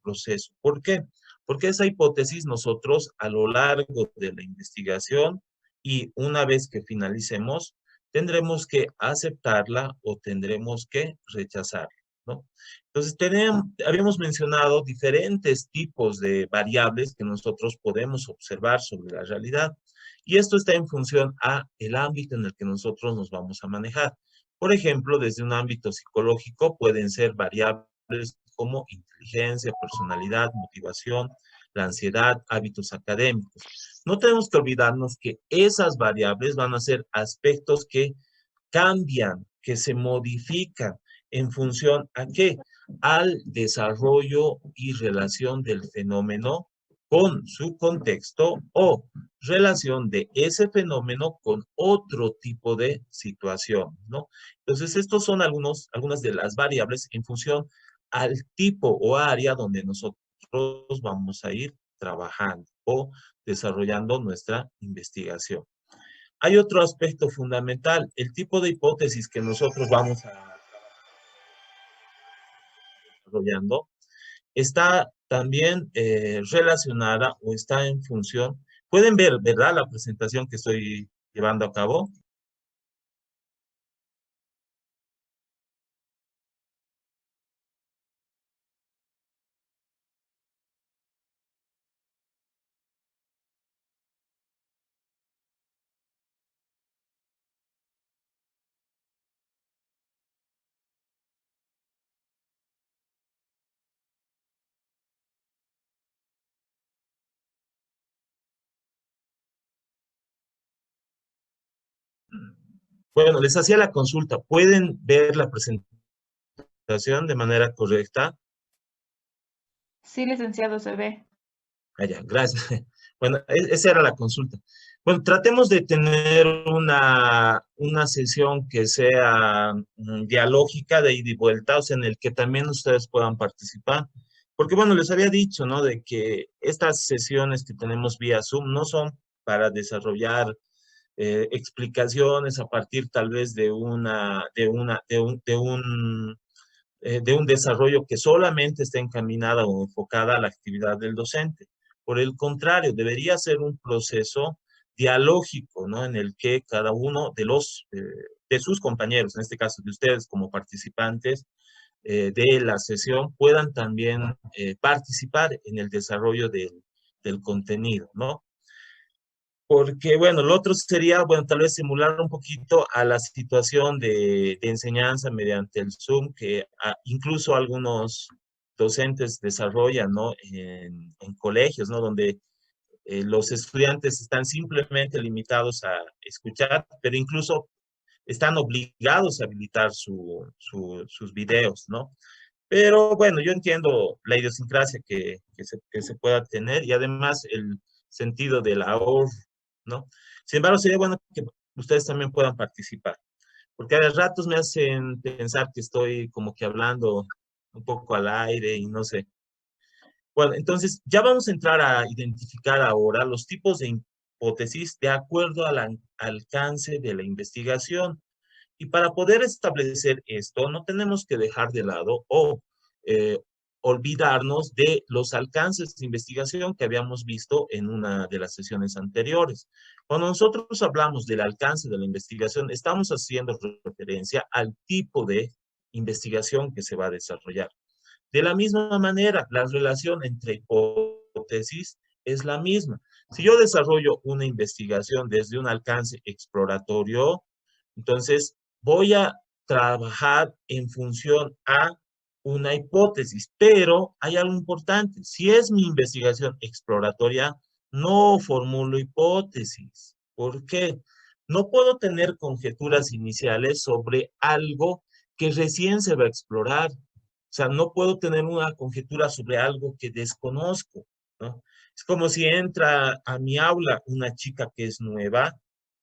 proceso. ¿Por qué? Porque esa hipótesis nosotros a lo largo de la investigación y una vez que finalicemos, tendremos que aceptarla o tendremos que rechazarla, ¿no? Entonces, habíamos mencionado diferentes tipos de variables que nosotros podemos observar sobre la realidad. Y esto está en función a el ámbito en el que nosotros nos vamos a manejar. Por ejemplo, desde un ámbito psicológico pueden ser variables como inteligencia, personalidad, motivación, la ansiedad, hábitos académicos. No tenemos que olvidarnos que esas variables van a ser aspectos que cambian, que se modifican en función a qué? Al desarrollo y relación del fenómeno con su contexto o relación de ese fenómeno con otro tipo de situación, ¿no? Entonces, estos son algunas de las variables en función al tipo o área donde nosotros vamos a ir trabajando o desarrollando nuestra investigación. Hay otro aspecto fundamental, el tipo de hipótesis que nosotros vamos a desarrollando está también relacionada o está en función. Pueden ver, ¿verdad? La presentación que estoy llevando a cabo. Bueno, les hacía la consulta. ¿Pueden ver la presentación de manera correcta? Sí, licenciado, se ve. Ah, ya, gracias. Bueno, esa era la consulta. Bueno, tratemos de tener una sesión que sea dialógica de ida y vuelta, o sea, en el que también ustedes puedan participar. Porque, bueno, les había dicho, ¿no? De que estas sesiones que tenemos vía Zoom no son para desarrollar explicaciones a partir tal vez de un desarrollo que solamente está encaminada o enfocada a la actividad del docente. Por el contrario, debería ser un proceso dialógico, ¿no? En el que cada uno de sus compañeros, en este caso de ustedes como participantes de la sesión, puedan también participar en el desarrollo del contenido, ¿no? Porque, bueno, lo otro sería, bueno, tal vez simular un poquito a la situación de enseñanza mediante el Zoom, que incluso algunos docentes desarrollan, ¿no? En colegios, ¿no? Donde los estudiantes están simplemente limitados a escuchar, pero incluso están obligados a habilitar sus videos, ¿no? Pero bueno, yo entiendo la idiosincrasia que se pueda tener y además el sentido del ahorro, ¿no? Sin embargo, sería bueno que ustedes también puedan participar, porque a ratos me hacen pensar que estoy como que hablando un poco al aire y no sé. Bueno, entonces ya vamos a entrar a identificar ahora los tipos de hipótesis de acuerdo al alcance de la investigación. Y para poder establecer esto, no tenemos que dejar de lado o eh, olvidarnos de los alcances de investigación que habíamos visto en una de las sesiones anteriores. Cuando nosotros hablamos del alcance de la investigación, estamos haciendo referencia al tipo de investigación que se va a desarrollar. De la misma manera, la relación entre hipótesis es la misma. Si yo desarrollo una investigación desde un alcance exploratorio, entonces voy a trabajar en función a una hipótesis, pero hay algo importante. Si es mi investigación exploratoria, no formulo hipótesis. ¿Por qué? No puedo tener conjeturas iniciales sobre algo que recién se va a explorar. O sea, no puedo tener una conjetura sobre algo que desconozco, ¿no? Es como si entra a mi aula una chica que es nueva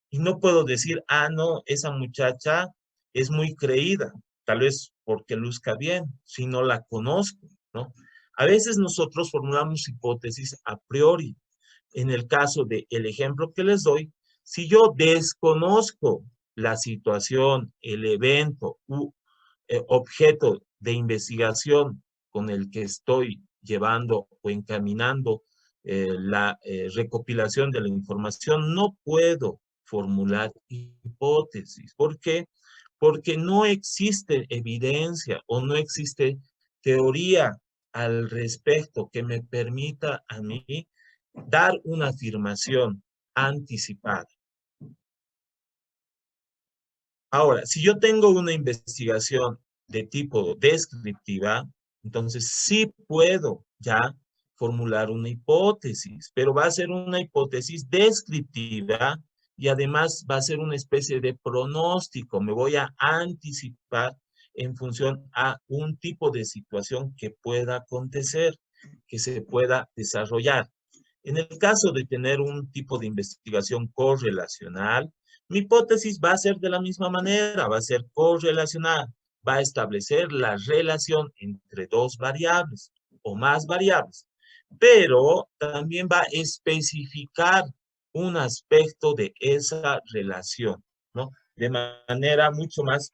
y no puedo decir, ah, no, esa muchacha es muy creída, tal vez porque luzca bien, si no la conozco, ¿no? A veces nosotros formulamos hipótesis a priori. En el caso del ejemplo que les doy, si yo desconozco la situación, el evento u objeto de investigación con el que estoy llevando o encaminando la recopilación de la información, no puedo formular hipótesis. ¿Por qué? Porque no existe evidencia o no existe teoría al respecto que me permita a mí dar una afirmación anticipada. Ahora, si yo tengo una investigación de tipo descriptiva, entonces sí puedo ya formular una hipótesis, pero va a ser una hipótesis descriptiva y además va a ser una especie de pronóstico. Me voy a anticipar en función a un tipo de situación que pueda acontecer, que se pueda desarrollar. En el caso de tener un tipo de investigación correlacional, mi hipótesis va a ser de la misma manera, va a ser correlacional, va a establecer la relación entre dos variables o más variables, pero también va a especificar un aspecto de esa relación, ¿no? De manera mucho más,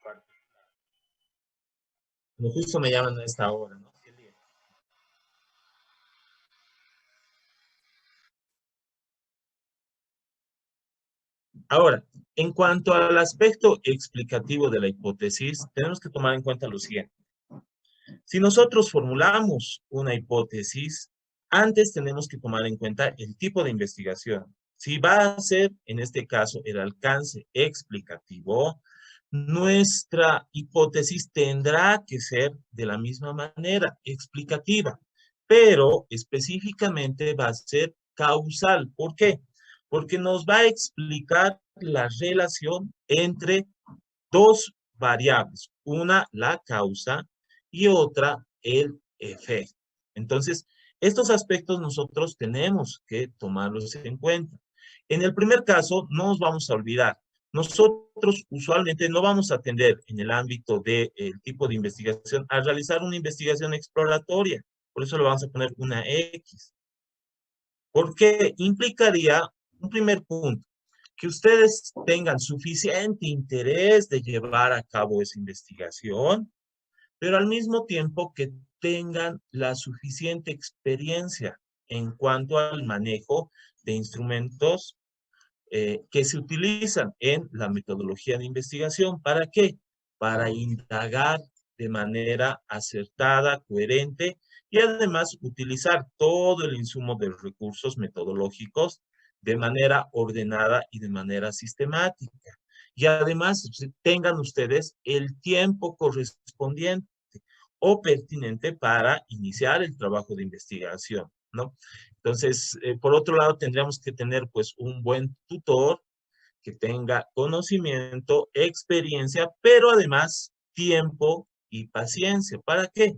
como justo me llaman a esta hora, ¿no? Ahora, en cuanto al aspecto explicativo de la hipótesis, tenemos que tomar en cuenta lo siguiente. Si nosotros formulamos una hipótesis, antes tenemos que tomar en cuenta el tipo de investigación. Si va a ser, en este caso, el alcance explicativo, nuestra hipótesis tendrá que ser de la misma manera, explicativa, pero específicamente va a ser causal. ¿Por qué? Porque nos va a explicar la relación entre dos variables, una la causa y otra el efecto. Entonces, estos aspectos nosotros tenemos que tomarlos en cuenta. En el primer caso, no nos vamos a olvidar. Nosotros usualmente no vamos a tender en el ámbito del tipo de investigación a realizar una investigación exploratoria. Por eso le vamos a poner una X. Porque implicaría un primer punto, que ustedes tengan suficiente interés de llevar a cabo esa investigación, pero al mismo tiempo que tengan la suficiente experiencia en cuanto al manejo de instrumentos que se utilizan en la metodología de investigación. ¿Para qué? Para indagar de manera acertada, coherente y además utilizar todo el insumo de los recursos metodológicos de manera ordenada y de manera sistemática. Y además tengan ustedes el tiempo correspondiente o pertinente para iniciar el trabajo de investigación, ¿no? Entonces, por otro lado, tendríamos que tener pues un buen tutor que tenga conocimiento, experiencia, pero además tiempo y paciencia. ¿Para qué?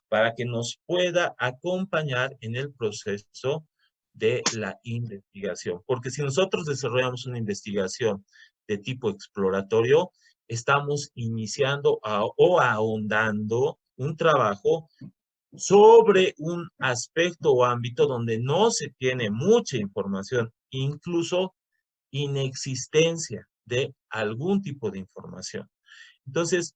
Para que nos pueda acompañar en el proceso de la investigación. Porque si nosotros desarrollamos una investigación de tipo exploratorio, estamos iniciando o ahondando un trabajo sobre un aspecto o ámbito donde no se tiene mucha información, incluso inexistencia de algún tipo de información. Entonces,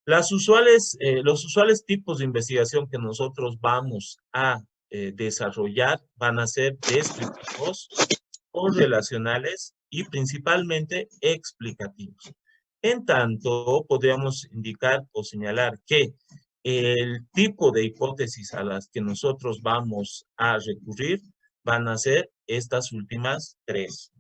los usuales tipos de investigación que nosotros vamos a desarrollar van a ser descriptivos, correlacionales y principalmente explicativos. En tanto, podríamos indicar o señalar que el tipo de hipótesis a las que nosotros vamos a recurrir van a ser estas últimas tres: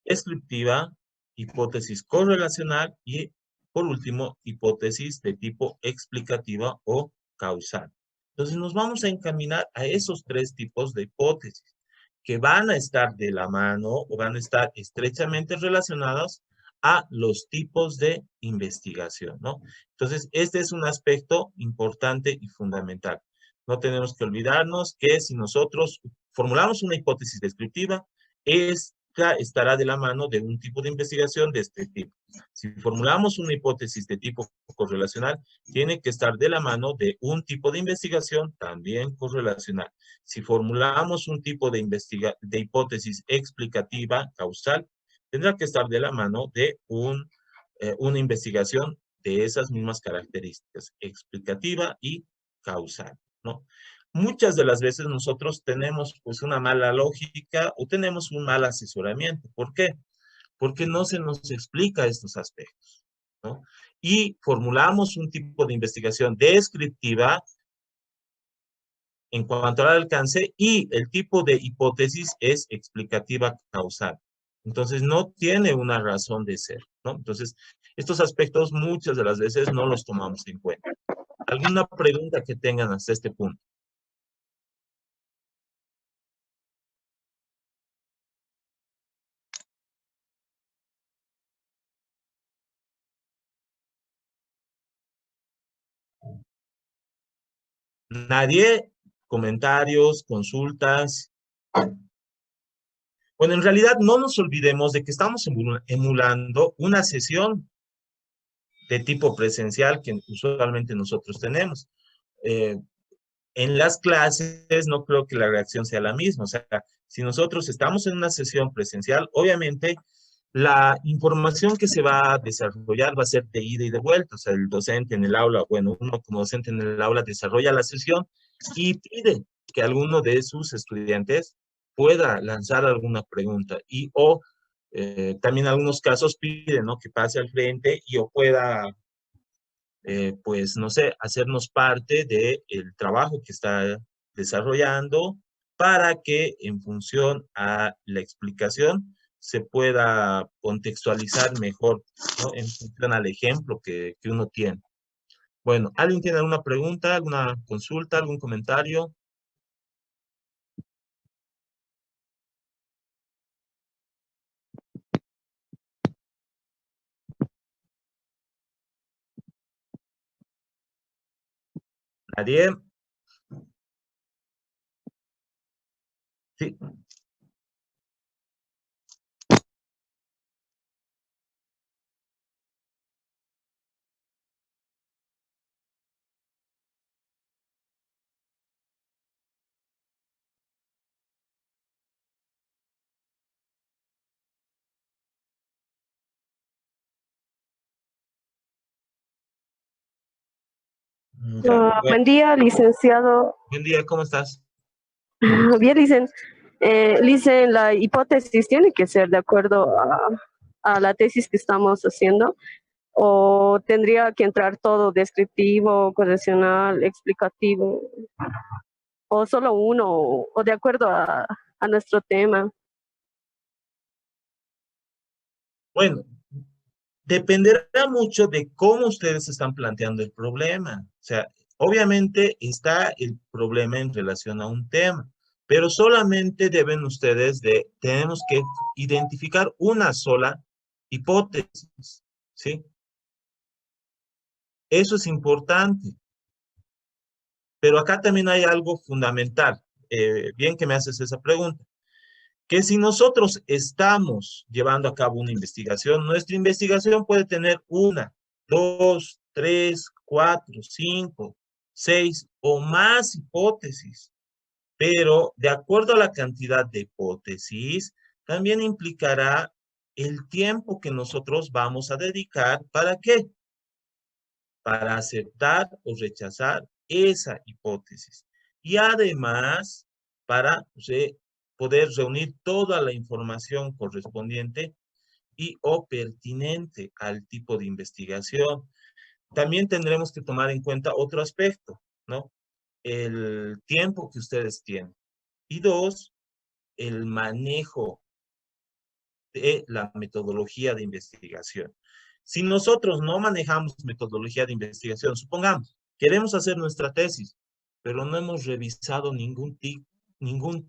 descriptiva, hipótesis correlacional y, por último, hipótesis de tipo explicativa o causal. Entonces, nos vamos a encaminar a esos tres tipos de hipótesis que van a estar de la mano o van a estar estrechamente relacionadas a los tipos de investigación, ¿no? Entonces, este es un aspecto importante y fundamental. No tenemos que olvidarnos que si nosotros formulamos una hipótesis descriptiva, esta estará de la mano de un tipo de investigación de este tipo. Si formulamos una hipótesis de tipo correlacional, tiene que estar de la mano de un tipo de investigación también correlacional. Si formulamos un tipo de hipótesis explicativa causal, tendrá que estar de la mano de una investigación de esas mismas características, explicativa y causal, ¿no? Muchas de las veces nosotros tenemos pues una mala lógica o tenemos un mal asesoramiento. ¿Por qué? Porque no se nos explica estos aspectos, ¿no? Y formulamos un tipo de investigación descriptiva en cuanto al alcance y el tipo de hipótesis es explicativa causal. Entonces, no tiene una razón de ser, ¿no? Entonces, estos aspectos muchas de las veces no los tomamos en cuenta. ¿Alguna pregunta que tengan hasta este punto? ¿Nadie? ¿Comentarios? ¿Consultas? Bueno, en realidad no nos olvidemos de que estamos emulando una sesión de tipo presencial que usualmente nosotros tenemos. Eh, en las clases no creo que la reacción sea la misma. O sea, si nosotros estamos en una sesión presencial, obviamente la información que se va a desarrollar va a ser de ida y de vuelta. O sea, el docente en el aula, bueno, uno como docente en el aula desarrolla la sesión y pide que alguno de sus estudiantes pueda lanzar alguna pregunta y o también en algunos casos piden, ¿no? Que pase al frente y o pueda pues no sé, hacernos parte del trabajo que está desarrollando para que en función a la explicación se pueda contextualizar mejor, ¿no? En función al ejemplo que uno tiene. Bueno, ¿alguien tiene alguna pregunta, alguna consulta, algún comentario? ¿Nadie? Sí. Ya. Bueno, Buen día, licenciado. buen día, ¿cómo estás? Bien, dicen, la hipótesis tiene que ser de acuerdo a la tesis que estamos haciendo, o tendría que entrar todo descriptivo, correccional, explicativo, o solo uno, o de acuerdo a nuestro tema. Bueno, dependerá mucho de cómo ustedes están planteando el problema. O sea, obviamente está el problema en relación a un tema, pero solamente deben ustedes tenemos que identificar una sola hipótesis, ¿sí? Eso es importante, pero acá también hay algo fundamental. Bien que me haces esa pregunta. Que si nosotros estamos llevando a cabo una investigación, nuestra investigación puede tener una, dos, tres, cuatro, cinco, seis o más hipótesis, pero de acuerdo a la cantidad de hipótesis, también implicará el tiempo que nosotros vamos a dedicar. ¿Para qué? Para aceptar o rechazar esa hipótesis. Y además, para poder reunir toda la información correspondiente y o pertinente al tipo de investigación. También tendremos que tomar en cuenta otro aspecto, ¿no? El tiempo que ustedes tienen. Y dos, el manejo de la metodología de investigación. Si nosotros no manejamos metodología de investigación, supongamos, queremos hacer nuestra tesis, pero no hemos revisado ningún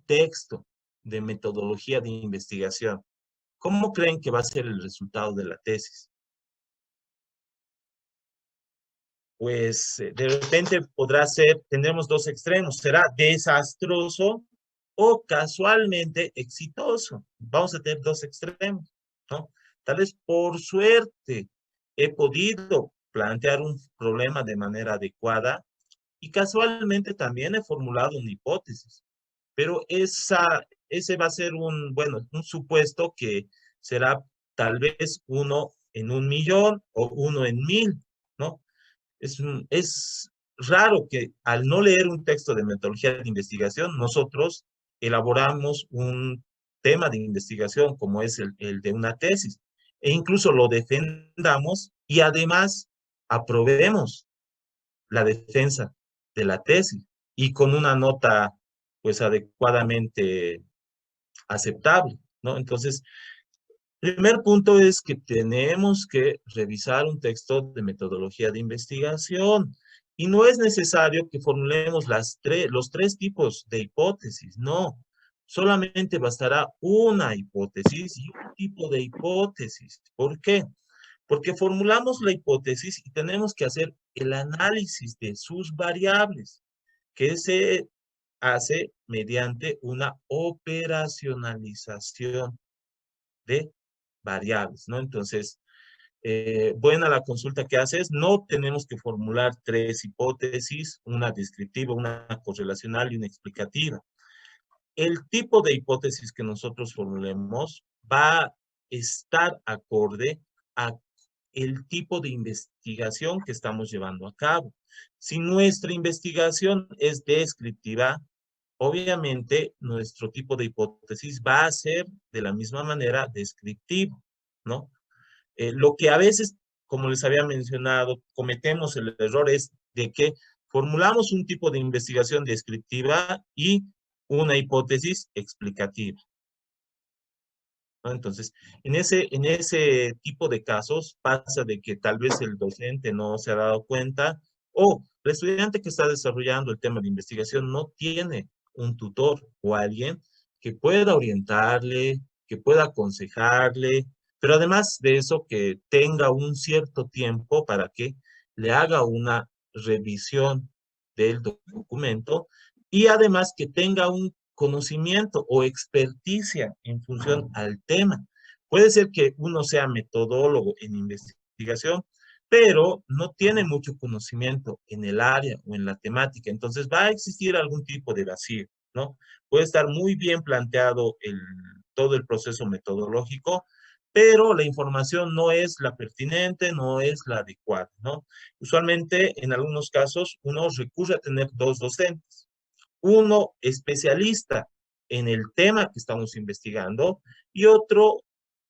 texto de metodología de investigación, ¿cómo creen que va a ser el resultado de la tesis? Pues de repente podrá ser, tendremos dos extremos, será desastroso o casualmente exitoso. Vamos a tener dos extremos, ¿no? Tal vez por suerte he podido plantear un problema de manera adecuada y casualmente también he formulado una hipótesis, pero ese va a ser un supuesto que será tal vez uno en 1.000.000 o uno en 1.000, ¿no? Es raro que al no leer un texto de metodología de investigación, nosotros elaboramos un tema de investigación como es el de una tesis, e incluso lo defendamos y además aprobemos la defensa de la tesis y con una nota pues adecuadamente aceptable, ¿no? Entonces, primer punto es que tenemos que revisar un texto de metodología de investigación y no es necesario que formulemos los tres tipos de hipótesis, no. Solamente bastará una hipótesis y un tipo de hipótesis. ¿Por qué? Porque formulamos la hipótesis y tenemos que hacer el análisis de sus variables, que se hace mediante una operacionalización de variables, ¿no? Entonces, buena la consulta que haces, no tenemos que formular tres hipótesis, una descriptiva, una correlacional y una explicativa. El tipo de hipótesis que nosotros formulemos va a estar acorde a el tipo de investigación que estamos llevando a cabo. Si nuestra investigación es descriptiva, obviamente nuestro tipo de hipótesis va a ser de la misma manera descriptivo, ¿no? Lo que a veces, como les había mencionado, cometemos el error es de que formulamos un tipo de investigación descriptiva y una hipótesis explicativa, ¿no? Entonces, en ese tipo de casos pasa de que tal vez el docente no se ha dado cuenta o el estudiante que está desarrollando el tema de investigación no tiene un tutor o alguien que pueda orientarle, que pueda aconsejarle, pero además de eso que tenga un cierto tiempo para que le haga una revisión del documento y además que tenga un conocimiento o experticia en función al tema. Puede ser que uno sea metodólogo en investigación, pero no tiene mucho conocimiento en el área o en la temática. Entonces va a existir algún tipo de vacío, ¿no? Puede estar muy bien planteado todo el proceso metodológico, pero la información no es la pertinente, no es la adecuada, ¿no? Usualmente, en algunos casos, uno recurre a tener dos docentes, uno especialista en el tema que estamos investigando y otro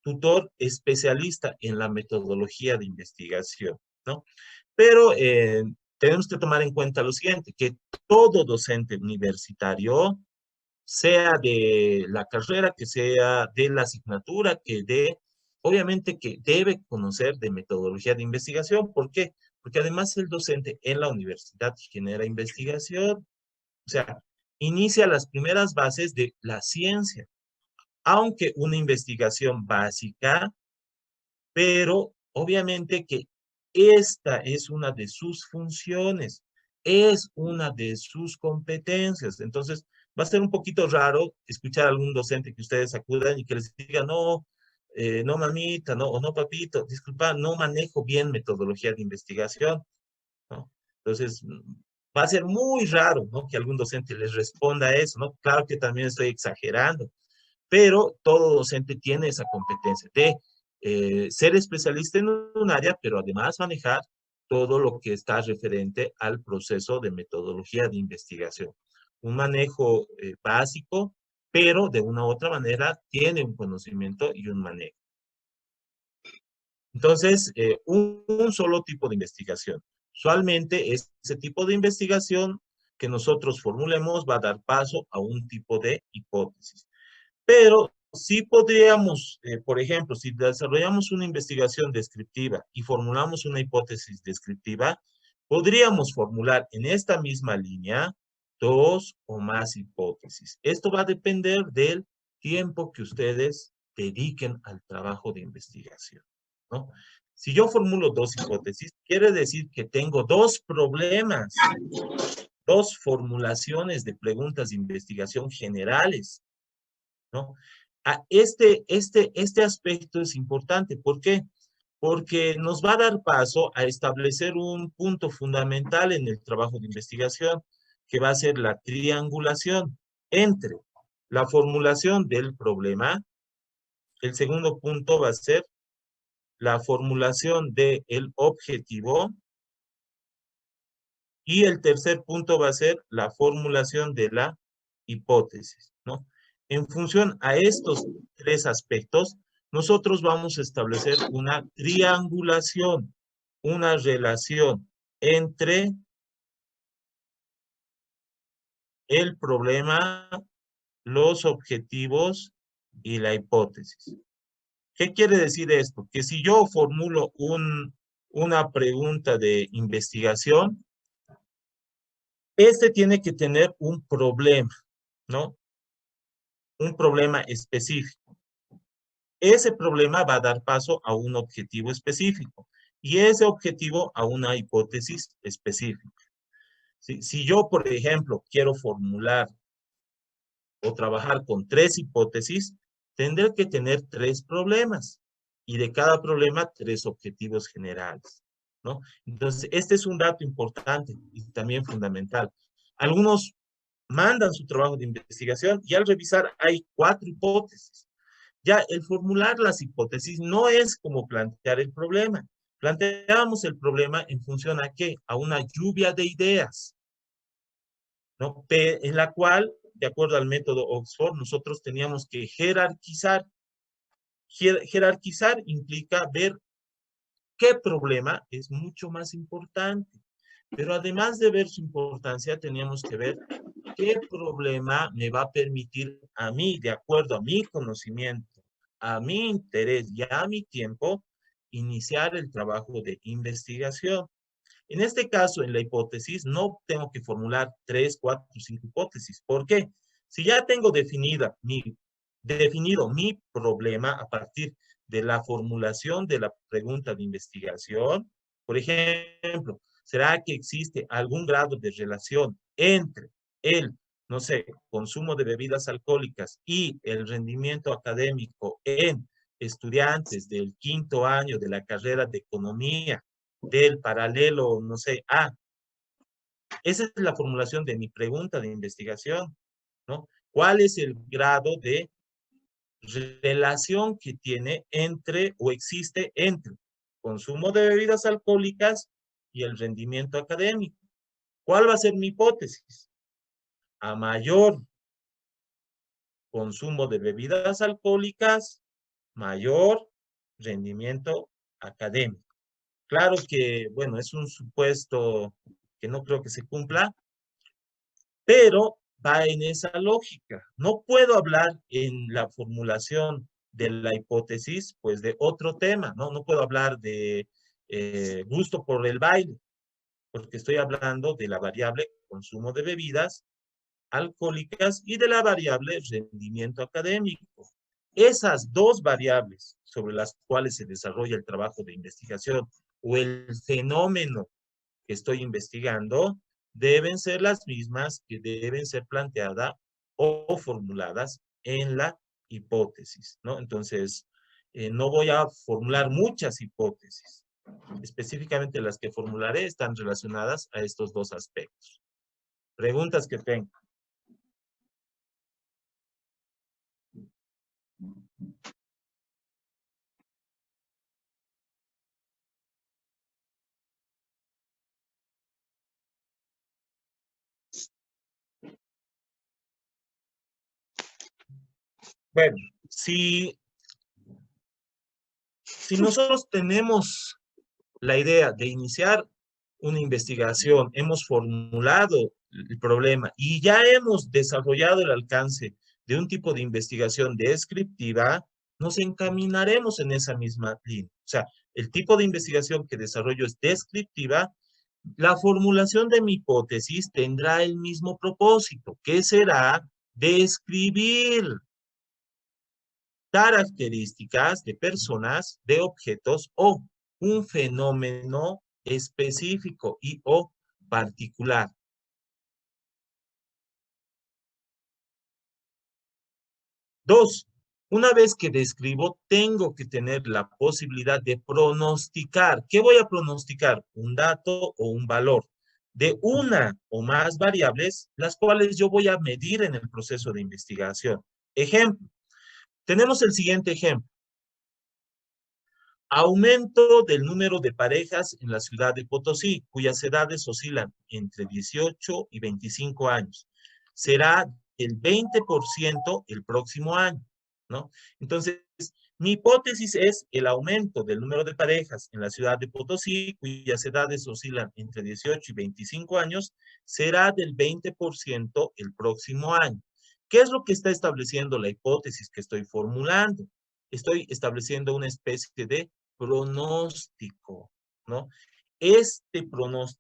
tutor especialista en la metodología de investigación, ¿no? Pero tenemos que tomar en cuenta lo siguiente, que todo docente universitario, sea de la carrera, que sea de la asignatura, obviamente que debe conocer de metodología de investigación. ¿Por qué? Porque además el docente en la universidad genera investigación, o sea, inicia las primeras bases de la ciencia, aunque una investigación básica, pero obviamente que esta es una de sus funciones, es una de sus competencias. Entonces, va a ser un poquito raro escuchar a algún docente que ustedes acudan y que les diga, no, no mamita, no, o no papito, disculpa, no manejo bien metodología de investigación, ¿no? Entonces, va a ser muy raro, ¿no? Que algún docente les responda a eso, ¿no? Claro que también estoy exagerando, pero todo docente tiene esa competencia de ser especialista en un área, pero además manejar todo lo que está referente al proceso de metodología de investigación. Un manejo básico, pero de una u otra manera tiene un conocimiento y un manejo. Entonces, un solo tipo de investigación. Usualmente, ese tipo de investigación que nosotros formulemos va a dar paso a un tipo de hipótesis. Pero sí podríamos, por ejemplo, si desarrollamos una investigación descriptiva y formulamos una hipótesis descriptiva, podríamos formular en esta misma línea dos o más hipótesis. Esto va a depender del tiempo que ustedes dediquen al trabajo de investigación, ¿no? Si yo formulo dos hipótesis, quiere decir que tengo dos problemas, dos formulaciones de preguntas de investigación generales, ¿no? Este aspecto es importante. ¿Por qué? Porque nos va a dar paso a establecer un punto fundamental en el trabajo de investigación, que va a ser la triangulación entre la formulación del problema. El segundo punto va a ser la formulación del objetivo. Y el tercer punto va a ser la formulación de la hipótesis, ¿no? En función a estos tres aspectos, nosotros vamos a establecer una triangulación, una relación entre el problema, los objetivos y la hipótesis. ¿Qué quiere decir esto? Que si yo formulo una pregunta de investigación, este tiene que tener un problema, ¿no? Un problema específico. Ese problema va a dar paso a un objetivo específico y ese objetivo a una hipótesis específica. Si yo, por ejemplo, quiero formular o trabajar con tres hipótesis, tendré que tener tres problemas y de cada problema tres objetivos generales, ¿no? Entonces, este es un dato importante y también fundamental. Algunos mandan su trabajo de investigación y al revisar hay cuatro hipótesis. Ya el formular las hipótesis no es como plantear el problema. Planteamos el problema en función a ¿qué? A una lluvia de ideas, ¿no? En la cual, de acuerdo al método Oxford, nosotros teníamos que jerarquizar. Jerarquizar implica ver qué problema es mucho más importante. Pero además de ver su importancia, teníamos que ver qué problema me va a permitir a mí, de acuerdo a mi conocimiento, a mi interés y a mi tiempo, iniciar el trabajo de investigación. En este caso, en la hipótesis, no tengo que formular 3, 4, 5 hipótesis. ¿Por qué? Si ya tengo definido mi problema a partir de la formulación de la pregunta de investigación, por ejemplo, ¿será que existe algún grado de relación entre el, no sé, consumo de bebidas alcohólicas y el rendimiento académico en estudiantes del 5º año de la carrera de economía del paralelo, no sé, A? Esa es la formulación de mi pregunta de investigación, ¿no? ¿Cuál es el grado de relación que tiene entre o existe entre consumo de bebidas alcohólicas y el rendimiento académico? ¿Cuál va a ser mi hipótesis? A mayor consumo de bebidas alcohólicas, mayor rendimiento académico. Claro que, bueno, es un supuesto que no creo que se cumpla, pero va en esa lógica. No puedo hablar en la formulación de la hipótesis, pues de otro tema, ¿no? No puedo hablar de gusto por el baile, porque estoy hablando de la variable consumo de bebidas alcohólicas y de la variable rendimiento académico. Esas dos variables sobre las cuales se desarrolla el trabajo de investigación o el fenómeno que estoy investigando deben ser las mismas que deben ser planteadas o formuladas en la hipótesis, ¿no? Entonces, no voy a formular muchas hipótesis. Específicamente las que formularé están relacionadas a estos dos aspectos. Preguntas que tengo. Bueno, si nosotros tenemos la idea de iniciar una investigación, hemos formulado el problema y ya hemos desarrollado el alcance de un tipo de investigación descriptiva, nos encaminaremos en esa misma línea. O sea, el tipo de investigación que desarrollo es descriptiva, la formulación de mi hipótesis tendrá el mismo propósito, que será describir características de personas, de objetos o un fenómeno específico y o particular. Dos, una vez que describo, tengo que tener la posibilidad de pronosticar. ¿Qué voy a pronosticar? Un dato o un valor de una o más variables, las cuales yo voy a medir en el proceso de investigación. Ejemplo, tenemos el siguiente ejemplo. Aumento del número de parejas en la ciudad de Potosí, cuyas edades oscilan entre 18 y 25 años. Será el 20% el próximo año, ¿no? Entonces, mi hipótesis es el aumento del número de parejas en la ciudad de Potosí, cuyas edades oscilan entre 18 y 25 años, será del 20% el próximo año. ¿Qué es lo que está estableciendo la hipótesis que estoy formulando? Estoy estableciendo una especie de pronóstico, ¿no? Este pronóstico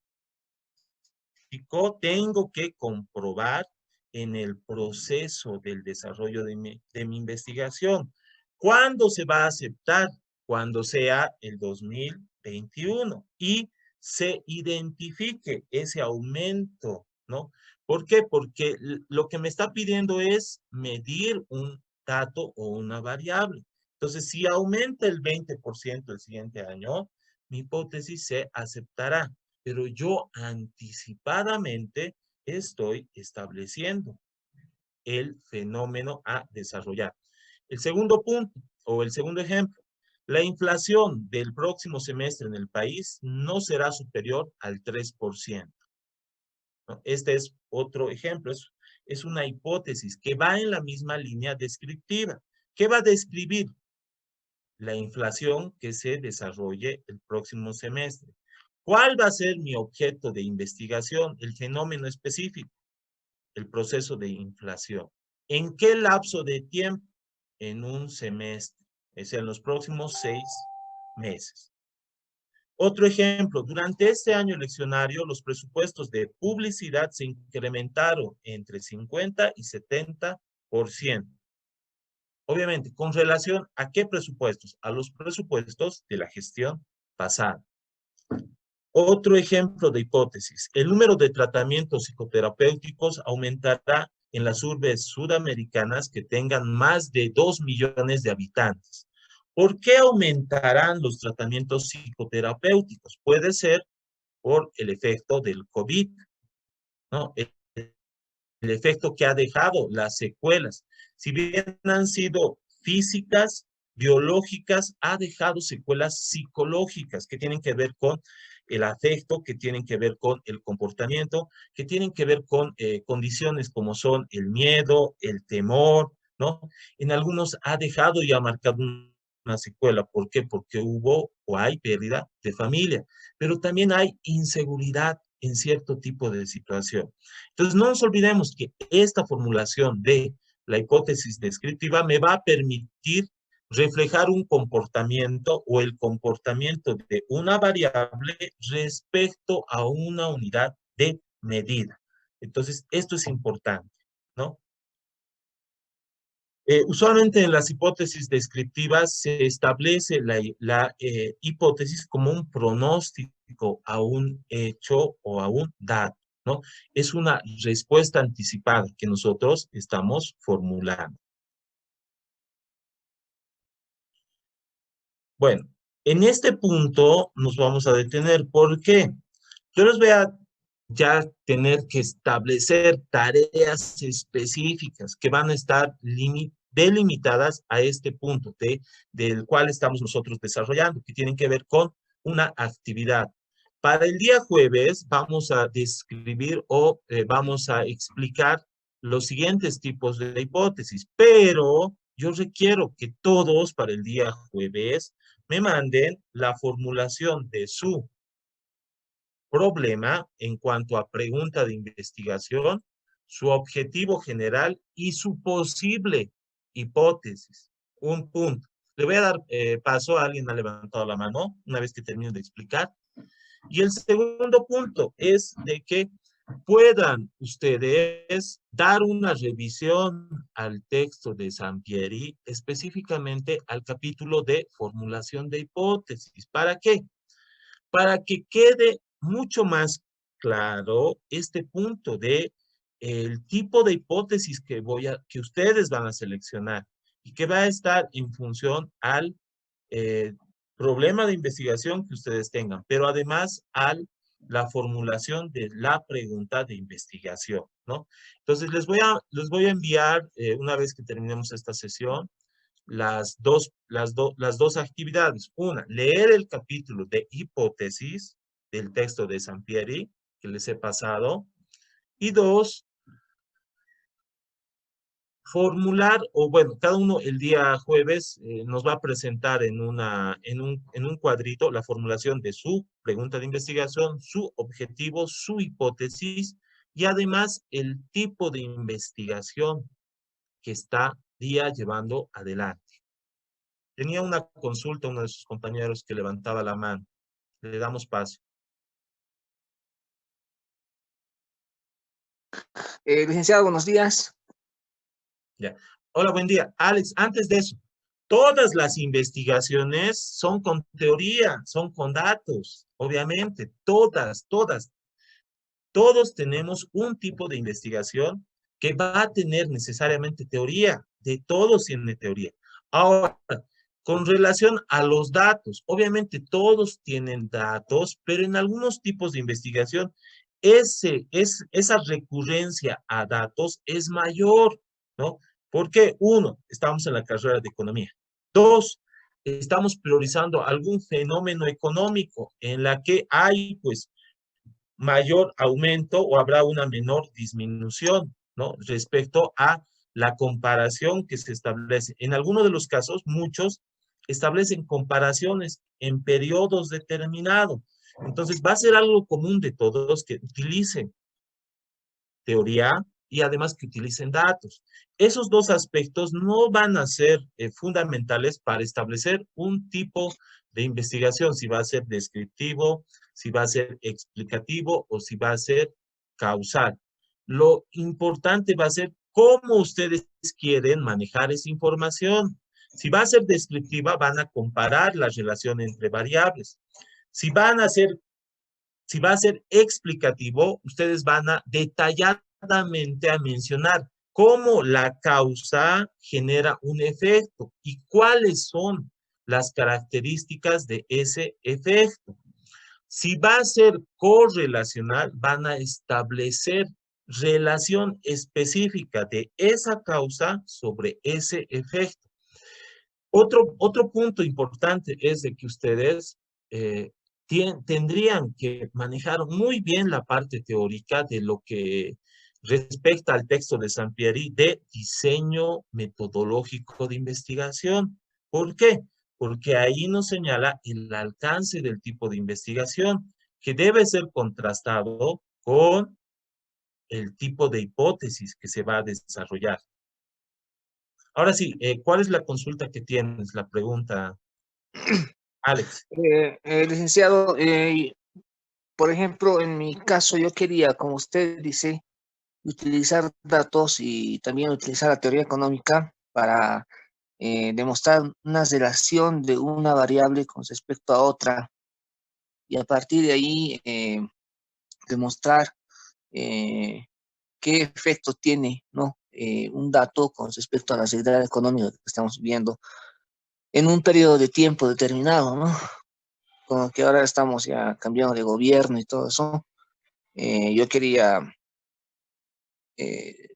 tengo que comprobar en el proceso del desarrollo de mi investigación. ¿Cuándo se va a aceptar? Cuando sea el 2021 y se identifique ese aumento, ¿no? ¿Por qué? Porque lo que me está pidiendo es medir un dato o una variable. Entonces, si aumenta el 20% el siguiente año, mi hipótesis se aceptará, pero yo anticipadamente estoy estableciendo el fenómeno a desarrollar. El segundo punto o el segundo ejemplo, la inflación del próximo semestre en el país no será superior al 3%, ¿no? Este es otro ejemplo, es una hipótesis que va en la misma línea descriptiva. ¿Qué va a describir? La inflación que se desarrolle el próximo semestre. ¿Cuál va a ser mi objeto de investigación? El fenómeno específico, el proceso de inflación. ¿En qué lapso de tiempo? En un semestre, es en los próximos 6 meses. Otro ejemplo, durante este año eleccionario, los presupuestos de publicidad se incrementaron entre 50 y 70%. Obviamente, ¿con relación a qué presupuestos? A los presupuestos de la gestión pasada. Otro ejemplo de hipótesis, el número de tratamientos psicoterapéuticos aumentará en las urbes sudamericanas que tengan más de 2 millones de habitantes. ¿Por qué aumentarán los tratamientos psicoterapéuticos? Puede ser por el efecto del COVID, ¿no? El efecto que ha dejado, las secuelas. Si bien han sido físicas, biológicas, ha dejado secuelas psicológicas que tienen que ver con el afecto, que tienen que ver con el comportamiento, que tienen que ver con condiciones como son el miedo, el temor, ¿no? En algunos ha dejado y ha marcado una secuela. ¿Por qué? Porque hubo o hay pérdida de familia, pero también hay inseguridad en cierto tipo de situación. Entonces, no nos olvidemos que esta formulación de la hipótesis descriptiva me va a permitir reflejar un comportamiento o el comportamiento de una variable respecto a una unidad de medida. Entonces, esto es importante, ¿no? Usualmente en las hipótesis descriptivas se establece la hipótesis como un pronóstico a un hecho o a un dato, ¿no? Es una respuesta anticipada que nosotros estamos formulando. Bueno, en este punto nos vamos a detener. ¿Por qué? Yo les voy a ya tener que establecer tareas específicas que van a estar delimitadas a este punto del cual estamos nosotros desarrollando, que tienen que ver con una actividad. Para el día jueves vamos a describir o vamos a explicar los siguientes tipos de hipótesis, pero yo requiero que todos para el día jueves me manden la formulación de su problema en cuanto a pregunta de investigación, su objetivo general y su posible hipótesis. Un punto. Le voy a dar paso a alguien ha levantado la mano una vez que termino de explicar. Y el segundo punto es de que puedan ustedes dar una revisión al texto de Sampieri, específicamente al capítulo de formulación de hipótesis. ¿Para qué? Para que quede mucho más claro este punto de el tipo de hipótesis que ustedes van a seleccionar y que va a estar en función al eh, problema de investigación que ustedes tengan, pero además la formulación de la pregunta de investigación, ¿no? Entonces les voy a enviar una vez que terminemos esta sesión las dos actividades. Una, leer el capítulo de hipótesis del texto de Sampieri, que les he pasado. Y dos, formular, o bueno, cada uno el día jueves nos va a presentar en un cuadrito la formulación de su pregunta de investigación, su objetivo, su hipótesis y además el tipo de investigación que está día llevando adelante. Tenía una consulta uno de sus compañeros que levantaba la mano. Le damos paso. Licenciado, buenos días. Ya. Hola, buen día. Alex, antes de eso, todas las investigaciones son con teoría, son con datos, obviamente, todas. Todos tenemos un tipo de investigación que va a tener necesariamente teoría, de todos tiene teoría. Ahora, con relación a los datos, obviamente todos tienen datos, pero en algunos tipos de investigación, esa recurrencia a datos es mayor, ¿no? Porque uno, estamos en la carrera de economía. Dos, estamos priorizando algún fenómeno económico en la que hay, pues, mayor aumento o habrá una menor disminución, ¿no? Respecto a la comparación que se establece. En algunos de los casos, muchos establecen comparaciones en periodos determinados. Entonces, va a ser algo común de todos que utilicen teoría y además que utilicen datos. Esos dos aspectos no van a ser fundamentales para establecer un tipo de investigación, si va a ser descriptivo, si va a ser explicativo o si va a ser causal. Lo importante va a ser cómo ustedes quieren manejar esa información. Si va a ser descriptiva, van a comparar la relación entre variables. Si van a ser Si va a ser explicativo, ustedes van a detalladamente a mencionar cómo la causa genera un efecto y cuáles son las características de ese efecto. Si va a ser correlacional, van a establecer relación específica de esa causa sobre ese efecto. Otro punto importante es de que ustedes tendrían que manejar muy bien la parte teórica de lo que respecta al texto de Sampieri de diseño metodológico de investigación. ¿Por qué? Porque ahí nos señala el alcance del tipo de investigación que debe ser contrastado con el tipo de hipótesis que se va a desarrollar. Ahora sí, ¿cuál es la consulta que tienes? La pregunta, Alex. Licenciado, por ejemplo, en mi caso yo quería, como usted dice, utilizar datos y también utilizar la teoría económica para demostrar una relación de una variable con respecto a otra y a partir de ahí demostrar qué efecto tiene, ¿no? Un dato con respecto a la realidad económica que estamos viendo en un periodo de tiempo determinado, ¿no? Como que ahora estamos ya cambiando de gobierno y todo eso. Yo quería eh,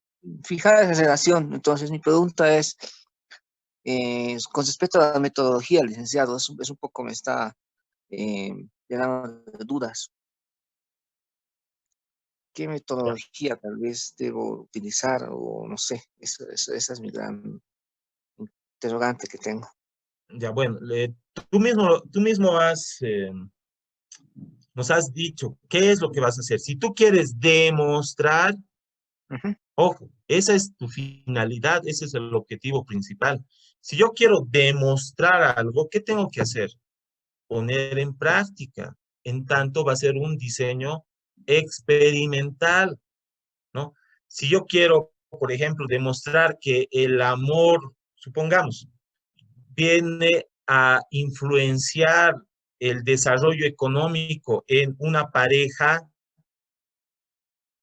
fijar esa relación. Entonces, mi pregunta es, con respecto a la metodología, licenciado, es un poco me está llenando de dudas. ¿Qué Ya, metodología tal vez debo utilizar? O no sé, esa es mi gran interrogante que tengo. ya, bueno, tú mismo nos has dicho qué es lo que vas a hacer. Si tú quieres demostrar, Ujú. ojo, esa es tu finalidad, ese es el objetivo principal. Si yo quiero demostrar algo, ¿qué tengo que hacer? Poner en práctica. En tanto, va a ser un diseño experimental, ¿no? Si yo quiero, por ejemplo, demostrar que el amor, supongamos, viene a influenciar el desarrollo económico en una pareja,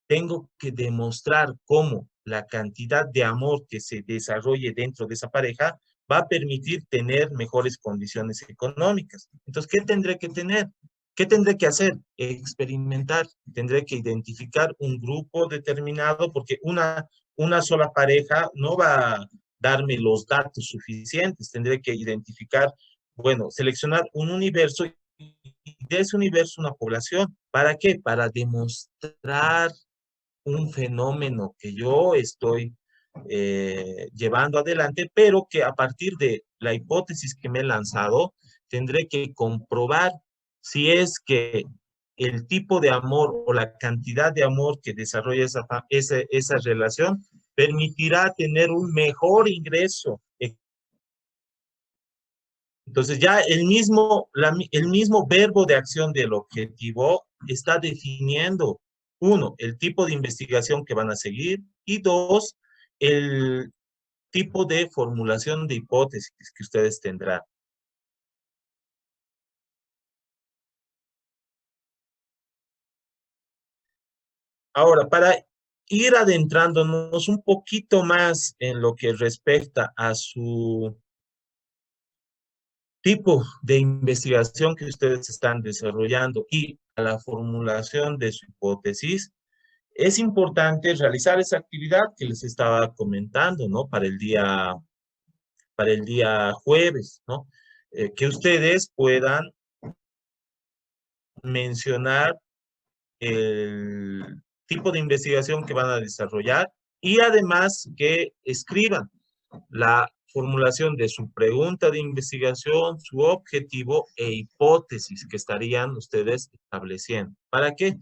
tengo que demostrar cómo la cantidad de amor que se desarrolle dentro de esa pareja va a permitir tener mejores condiciones económicas. Entonces, ¿qué tendré que tener? ¿Qué tendré que hacer? Experimentar. Tendré que identificar un grupo determinado porque una sola pareja no va darme los datos suficientes. Tendré que identificar, bueno, seleccionar un universo y de ese universo una población. ¿Para qué? Para demostrar un fenómeno que yo estoy llevando adelante, pero que a partir de la hipótesis que me he lanzado, tendré que comprobar si es que el tipo de amor o la cantidad de amor que desarrolla esa relación permitirá tener un mejor ingreso. Entonces ya el mismo verbo de acción del objetivo está definiendo, uno, el tipo de investigación que van a seguir y dos, el tipo de formulación de hipótesis que ustedes tendrán. Ahora, para ir adentrándonos un poquito más en lo que respecta a su tipo de investigación que ustedes están desarrollando y a la formulación de su hipótesis, es importante realizar esa actividad que les estaba comentando, ¿no? Para el día jueves, ¿no? Que ustedes puedan mencionar el tipo de investigación que van a desarrollar y además que escriban la formulación de su pregunta de investigación, su objetivo e hipótesis que estarían ustedes estableciendo. ¿Para qué?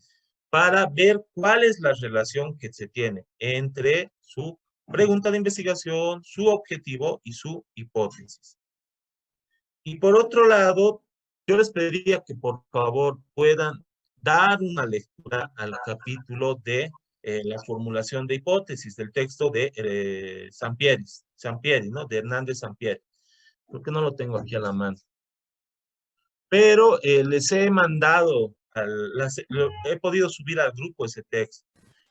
Para ver cuál es la relación que se tiene entre su pregunta de investigación, su objetivo y su hipótesis. Y por otro lado, yo les pediría que por favor puedan dar una lectura al capítulo de la formulación de hipótesis del texto de Sampieri, ¿no? De Hernández Sampieri. ¿Por qué no lo tengo aquí a la mano? Pero les he mandado, he podido subir al grupo ese texto.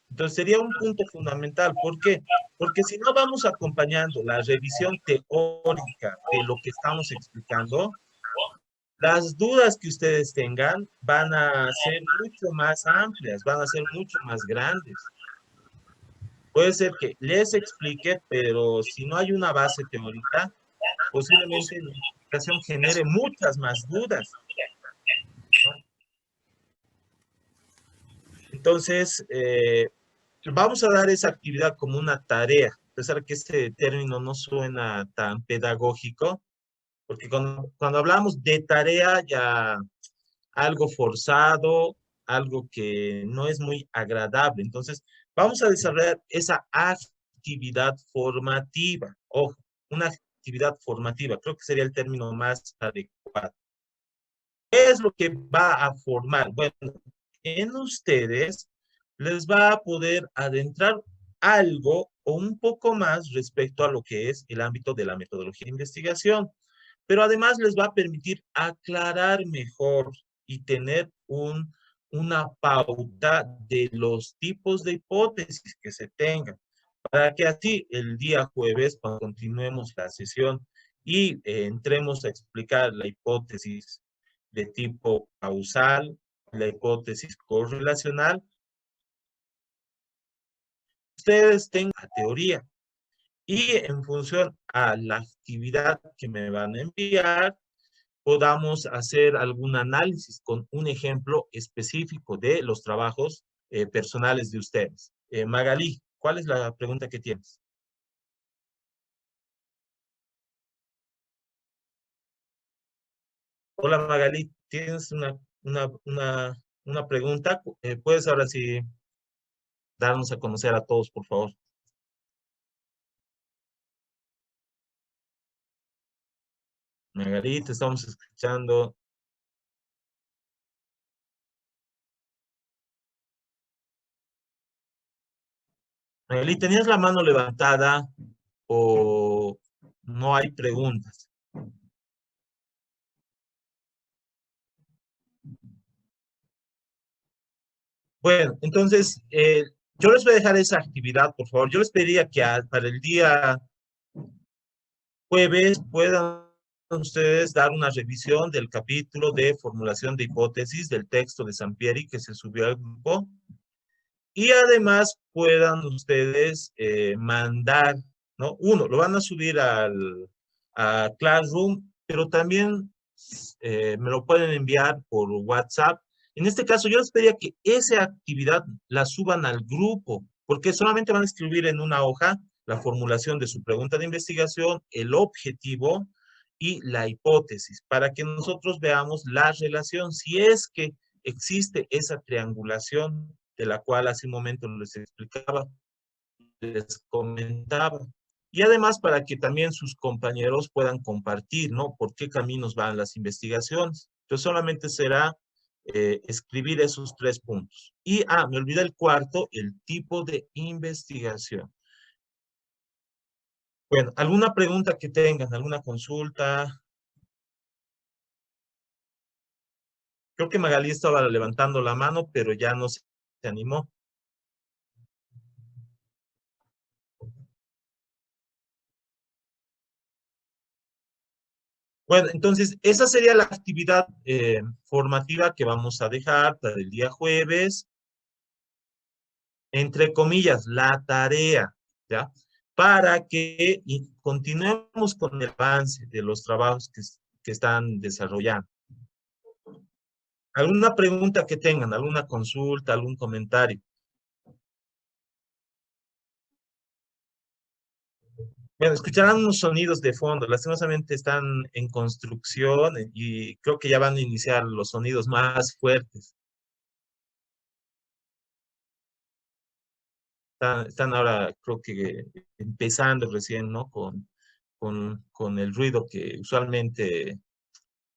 Entonces sería un punto fundamental. ¿Por qué? Porque si no vamos acompañando la revisión teórica de lo que estamos explicando, las dudas que ustedes tengan van a ser mucho más amplias, van a ser mucho más grandes. Puede ser que les explique, pero si no hay una base teórica, posiblemente la explicación genere muchas más dudas, ¿no? Entonces, vamos a dar esa actividad como una tarea, a pesar que este término no suena tan pedagógico, porque cuando hablamos de tarea ya algo forzado, algo que no es muy agradable. Entonces, vamos a desarrollar esa actividad formativa. Ojo, una actividad formativa, creo que sería el término más adecuado. ¿Qué es lo que va a formar? Bueno, en ustedes les va a poder adentrar algo o un poco más respecto a lo que es el ámbito de la metodología de investigación, pero además les va a permitir aclarar mejor y tener una pauta de los tipos de hipótesis que se tengan, para que así el día jueves, cuando continuemos la sesión y entremos a explicar la hipótesis de tipo causal, la hipótesis correlacional, ustedes tengan la teoría y en función a la actividad que me van a enviar, podamos hacer algún análisis con un ejemplo específico de los trabajos personales de ustedes. Magalí, ¿cuál es la pregunta que tienes? Hola Magalí, ¿tienes una pregunta? ¿Puedes ahora sí darnos a conocer a todos, por favor? Magalí, te estamos escuchando. Magalí, ¿tenías la mano levantada o no hay preguntas? Bueno, entonces, yo les voy a dejar esa actividad, por favor. Yo les pediría que para el día jueves puedan ustedes dar una revisión del capítulo de formulación de hipótesis del texto de Sampieri que se subió al grupo y además puedan ustedes mandar ¿no? Uno, lo van a subir a Classroom, pero también me lo pueden enviar por WhatsApp. En este caso, yo les pediría que esa actividad la suban al grupo, porque solamente van a escribir en una hoja la formulación de su pregunta de investigación, el objetivo y la hipótesis, para que nosotros veamos la relación, si es que existe esa triangulación de la cual hace un momento les explicaba, les comentaba. Y además para que también sus compañeros puedan compartir, ¿no? Por qué caminos van las investigaciones. Entonces solamente será escribir esos 3 puntos. Y, me olvidé el cuarto, el tipo de investigación. Bueno, ¿alguna pregunta que tengan? ¿Alguna consulta? Creo que Magalí estaba levantando la mano, pero ya no se animó. Bueno, entonces, esa sería la actividad formativa que vamos a dejar para el día jueves. Entre comillas, la tarea, ¿ya? Para que continuemos con el avance de los trabajos que están desarrollando. ¿Alguna pregunta que tengan? ¿Alguna consulta? ¿Algún comentario? Bueno, escucharán unos sonidos de fondo. Lastimosamente están en construcción y creo que ya van a iniciar los sonidos más fuertes. Están ahora, creo que empezando recién, ¿no? Con el ruido que usualmente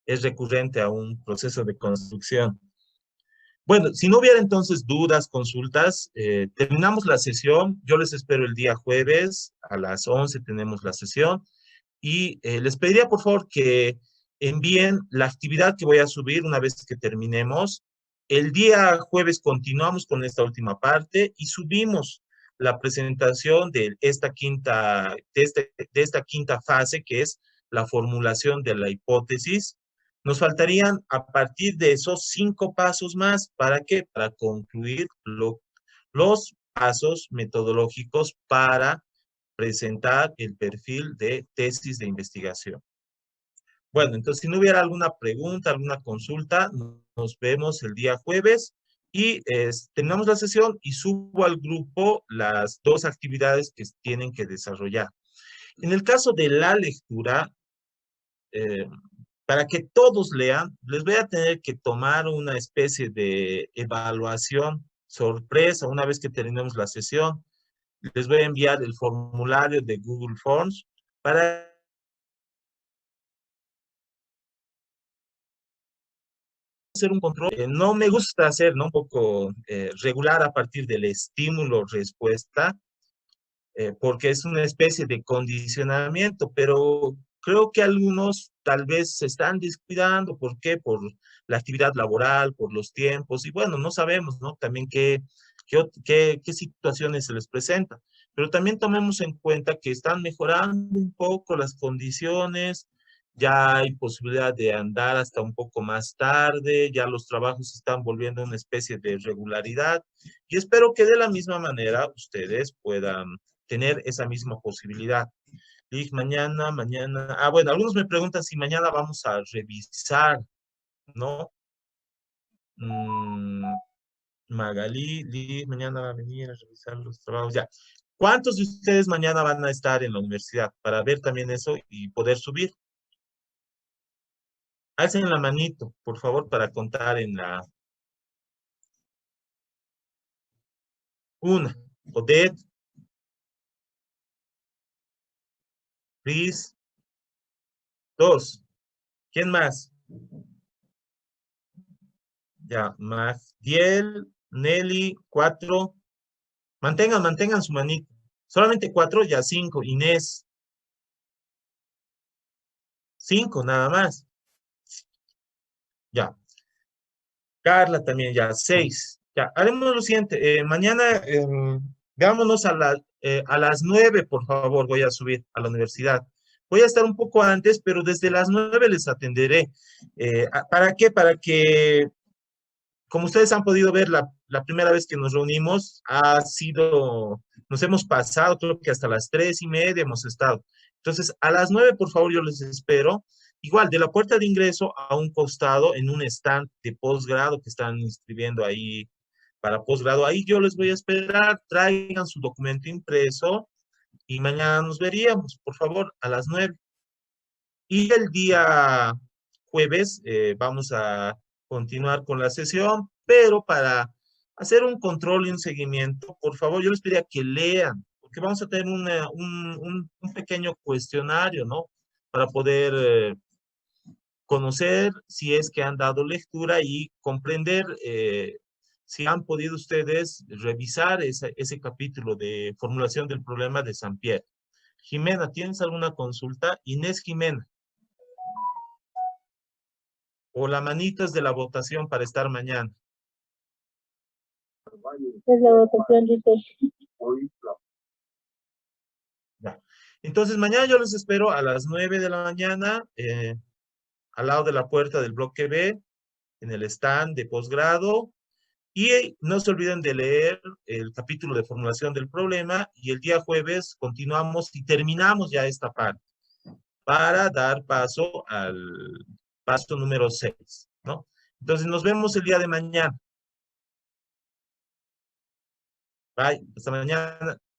es recurrente a un proceso de construcción. Bueno, si no hubiera entonces dudas, consultas, terminamos la sesión. Yo les espero el día jueves a las 11 tenemos la sesión. Y les pediría por favor que envíen la actividad que voy a subir una vez que terminemos. El día jueves continuamos con esta última parte y subimos la presentación de esta quinta fase, que es la formulación de la hipótesis. Nos faltarían a partir de esos 5 pasos más. ¿Para qué? Para concluir los pasos metodológicos para presentar el perfil de tesis de investigación. Bueno, entonces si no hubiera alguna pregunta, alguna consulta, nos vemos el día jueves y terminamos la sesión y subo al grupo las 2 actividades que tienen que desarrollar. En el caso de la lectura, para que todos lean, les voy a tener que tomar una especie de evaluación sorpresa una vez que terminemos la sesión. Les voy a enviar el formulario de Google Forms para hacer un control. No me gusta hacer, ¿no? Un poco regular a partir del estímulo-respuesta, porque es una especie de condicionamiento, pero creo que algunos tal vez se están descuidando. ¿Por qué? Por la actividad laboral, por los tiempos, y bueno, no sabemos, ¿no? También qué situaciones se les presentan. Pero también tomemos en cuenta que están mejorando un poco las condiciones, ya hay posibilidad de andar hasta un poco más tarde, ya los trabajos están volviendo a una especie de regularidad, y espero que de la misma manera ustedes puedan tener esa misma posibilidad. Y mañana, bueno, algunos me preguntan si mañana vamos a revisar, ¿no? Magalí, Liz, mañana va a venir a revisar los trabajos, ya. ¿Cuántos de ustedes mañana van a estar en la universidad para ver también eso y poder subir? Alcen la manito, por favor, para contar en la... Una. Odette, Liz, 2. ¿Quién más? Ya, Magdiel, Nelly, 4. Mantengan su manito. Solamente 4, ya 5. Inés, 5 nada más. Ya. Carla también, ya 6. Ya, haremos lo siguiente. Mañana veámonos a las 9, por favor, voy a subir a la universidad. Voy a estar un poco antes, pero desde las 9 les atenderé. ¿Para qué? Para que, como ustedes han podido ver, la primera vez que nos reunimos nos hemos pasado, creo que hasta las 3:30 hemos estado. Entonces, a las 9, por favor, yo les espero. Igual, de la puerta de ingreso a un costado, en un stand de posgrado que están inscribiendo ahí para posgrado, ahí yo les voy a esperar, traigan su documento impreso y mañana nos veríamos, por favor, a las 9. Y el día jueves vamos a continuar con la sesión, pero para hacer un control y un seguimiento, por favor, yo les pediría que lean, porque vamos a tener un pequeño cuestionario, ¿no? Para poder conocer si es que han dado lectura y comprender si han podido ustedes revisar ese capítulo de formulación del problema de Sampierre. Jimena, ¿tienes alguna consulta? Inés Jimena. O la manitas de la votación para estar mañana. Es la votación, dice. Ya. Entonces, mañana yo les espero a las 9 de la mañana, al lado de la puerta del bloque B, en el stand de posgrado. Y no se olviden de leer el capítulo de formulación del problema. Y el día jueves continuamos y terminamos ya esta parte para dar paso al paso número 6, ¿no? Entonces, nos vemos el día de mañana. Bye, hasta mañana.